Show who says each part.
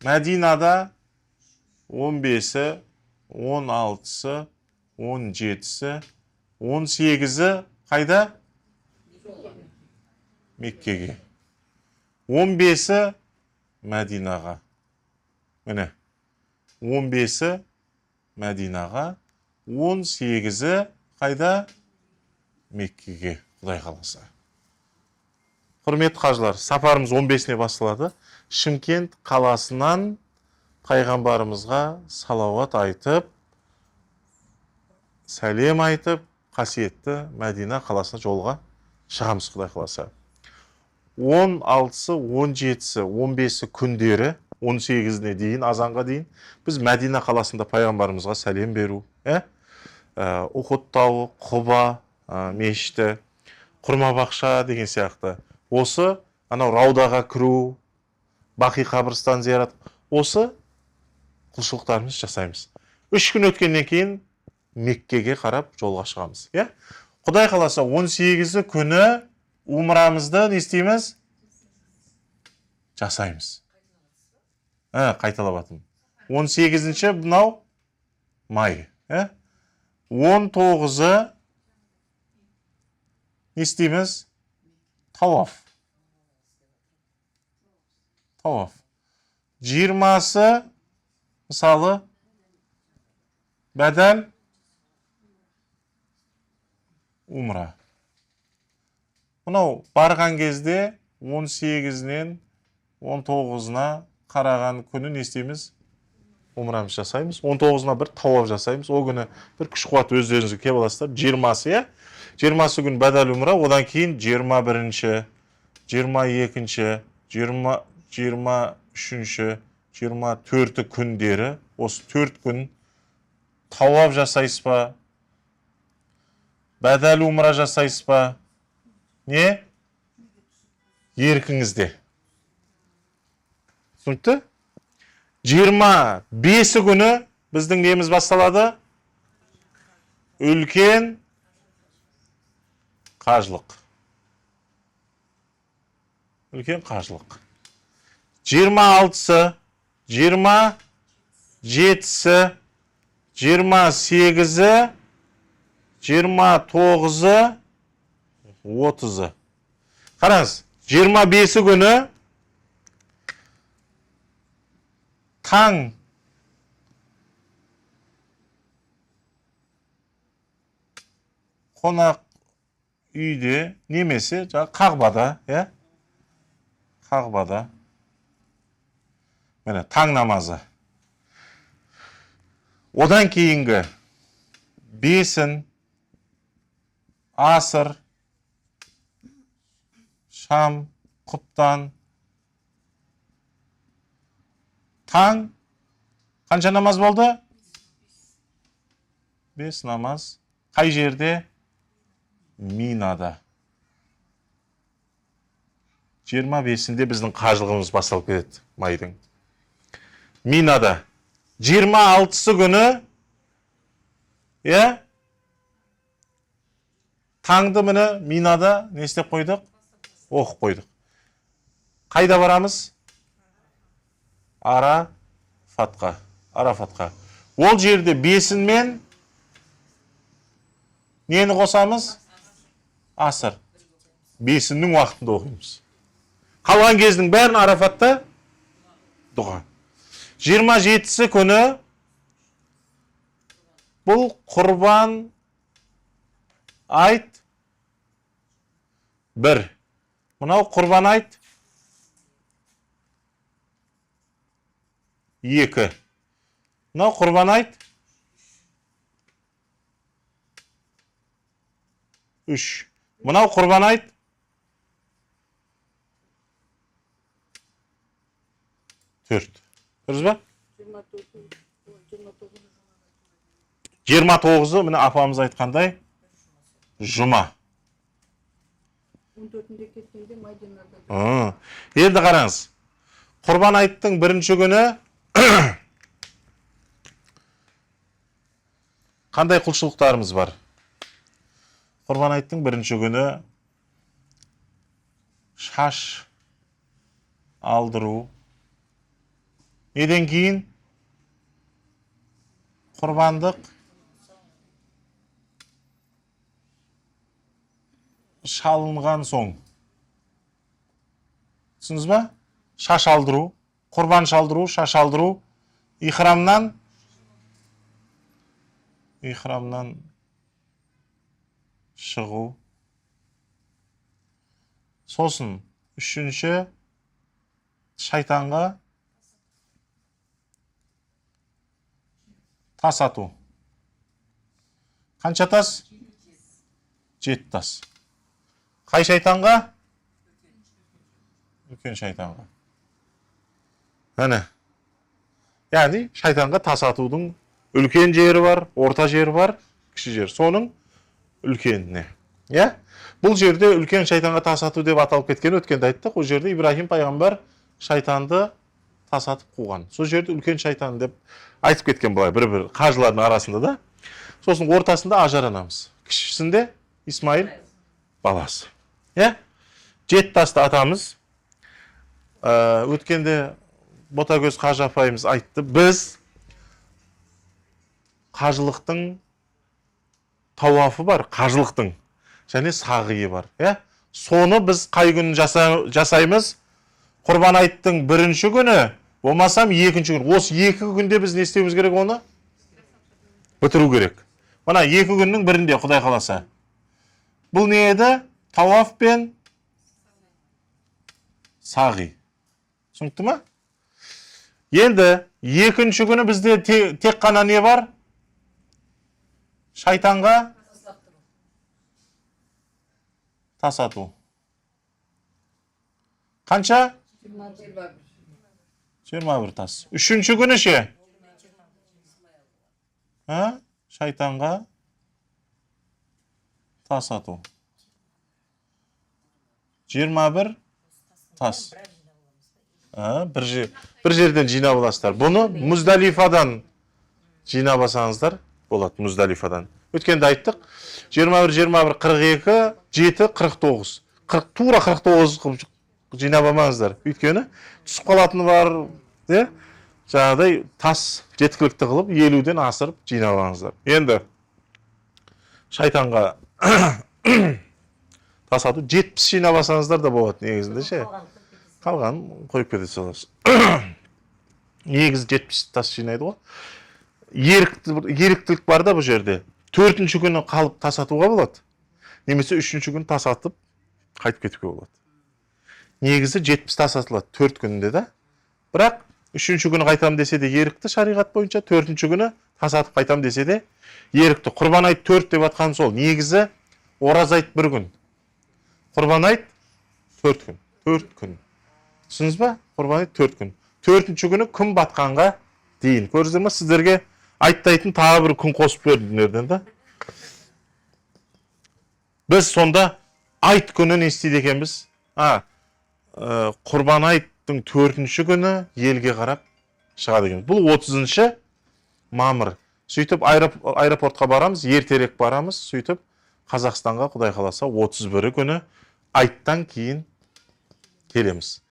Speaker 1: Мәдинада 15-і, 16-сы, 17-сі, 18-і қайда? Меккеге. 15-і Мәдинаға. Міне. 15-і Мәдинаға. 18-і қайда? Меккеге. Құдай қаласа. Құрметті қажылар, сапарымыз 15-не басталады. Шымкент қаласынан пайғамбарымызға салауат айтып, сәлем айтып, қасиетті Мәдина қаласына жолға шығамыз, Құдай қаласа. 16-сы, 17-сі, 15-сі күндері, 18-не дейін, азанға дейін, біз Мәдина қаласында пайғамбарымызға сәлем беру, Ухуд тауы, Құба мешіті, Құрма бақша деген сияқты. Осы, анау Раудаға кіру, Бақи қабірстан зиярат, осы құлшылықтарымыз жасаймыз. 3 күн өткеннен кейін Меккеге қарап жолға шығамыз. Құдай қаласа 18-і күні умрамызды не істейміз? Жасаймыз. Қайталап атым. 18-ші бұнау май. 19-ы не істейміз? Тауаф. 20-сы мысалы бәдәл умра. Мұнау барған кезде 18-нен 19-на қараған күні не істейміз? Умрамыз жасаймыз. 19-на бір тауап жасаймыз. О күні бір күш қуат өздеріңізге кеп аласыздар. 20-сы, 20-сы күн бәдәл умра, одан кейін 21-ші, 22-ші, 23-ші, 24-ті күндері, осы 4 күн тауап жасайсыз ба? Бәдәл умра жасайсыз ба? Не? Еркіңізде. Түсінікті? 25-і күні біздің неміз басталады? Үлкен қажылық. Үлкен қажылық. 26-сы, 27-сі, 28-і, 29-ы, 30-ы. Қараңыз, 25-і күні таң қонақ үйде немесе Қағбада, Қағбада. Міне, таң намазы. Одан кейінгі бесін, асыр, шам, құптан, таң, қанша намаз болды? 5 намаз. Қай жерде? Минада. 25-інде біздің қажылығымыз басталып кетеді, майдың. Минада. 26-сы күні, таңды міне Минада не істеп қойдық? Оқып қойдық. Қайда барамыз? Арафатқа. Ол жерде бесінмен нені қосамыз? Асыр. Бесіннің уақытында оқимыз. Қалған кездің бәрін Арафатта дұға. 27-сі күні бұл құрбан айт 1. Мұнау құрбан айт 2. Мұнау құрбан айт 3. Мұнау құрбан айт 4. Көрдіңіз ба? 29-ы, міне апамыз айтқандай, жұма.
Speaker 2: 14-інде кеткенде Мәдинада.
Speaker 1: Енді қараңыз. Құрбан айттың бірінші күні қандай құлшылықтарымыз бар? Құрбан айттың бірінші күні шаш алдыру, Неден кейін құрбандық шалынған соң. Түсініз ба? Шаш алдыру, құрбан шалдыру, шаш алдыру, ихрамнан шығу. Сосын, үшінші, шайтанға тас ату. Қанша тас? 7 тас. Қай шайтанға? Үлкен шайтанға. Әне. Яғни, шайтанға тас атудың үлкен жері бар, орта жері бар, кіші жер. Соның үлкеніне. Бұл жерде үлкен шайтанға тас ату деп аталып кеткен, өткенде айттық. Ол жерде Ибрахим пайғамбар шайтанды тас атып қуған. Сол жерде үлкен шайтан деп айтып кеткен бұлай, бір-бір қажылардың арасында да. Сосын ортасында Ажар анамыз. Кішісінде Исмаил баласы. 7 тасты атамыз. Өткенде Ботагөз қажы апайымыз айтты. Біз қажылықтың тауафы бар, қажылықтың. Және сағиы бар. Соны біз қай күн жасаймыз? Құрбан айттың бірінші күні, болмасам екінші күн. Осы 2 күнде біз не істеуіміз керек оны? Бітіру керек. Мына 2 күннің бірінде, Құдай қаласа. Бұл не еді? Тауаф пен сағи. Түсінікті ма? Енді, 2-ші күні бізде тек қана не бар? Шайтанға тас ату. Қанша? 21 тас. 3-ші күні ше? Шайтанға тас ату. 21 тас. Бір жерден жинап аласыздар. Бұны Мұздалифадан жинап алсаңыздар болады, Мұздалифадан. Өткенде айттық, 21, 42, 7, 49. Тура 49 жинап алмаңыздар. Өйткені түсіп қалатыны бар, жаңағыдай тас жеткілікті қылып, 50-ден асырып жинап алыңыздар. Енді шайтанға тас ату 70 жинап алсаңыздар да болады негізінде ше. Қалған қойып кете саласыз. Негізі 70 тас жинайды ғой. Еріктілік бар да бұл жерде. 4-ші күні қалып тас атуға болады. Немесе 3-ші күні тас атып қайтып кетуге болады. Негізі 70 тас атылады 4 күнінде да. Бірақ 3-ші күні қайтам десе де ерікті шариғат бойынша, 4-ші күні тас атып қайтам десе де ерікті. Құрбан айт 4 деп атқан сол. Негізі ораза айт 1 күн. Құрбан айт 4 күн. 4 күн. Түсініз ба? Құрбан айт 4 күн. 4-ші күні күн батқанға дейін. Көрдіңіздер ме? Сіздерге айттайтын тағы бір күн қосып бердім дүниеден да. Біз сонда айт күні не істейді екенбіз? Құрбан айттың 4-ші күні елге қарап шығады екен. Бұл 30-ші мамыр. Сөйтіп аэропортқа барамыз, ертерек барамыз. Сөйтіп Қазақстанға, Құдай қаласа, 31 күні айттан кейін келеміз.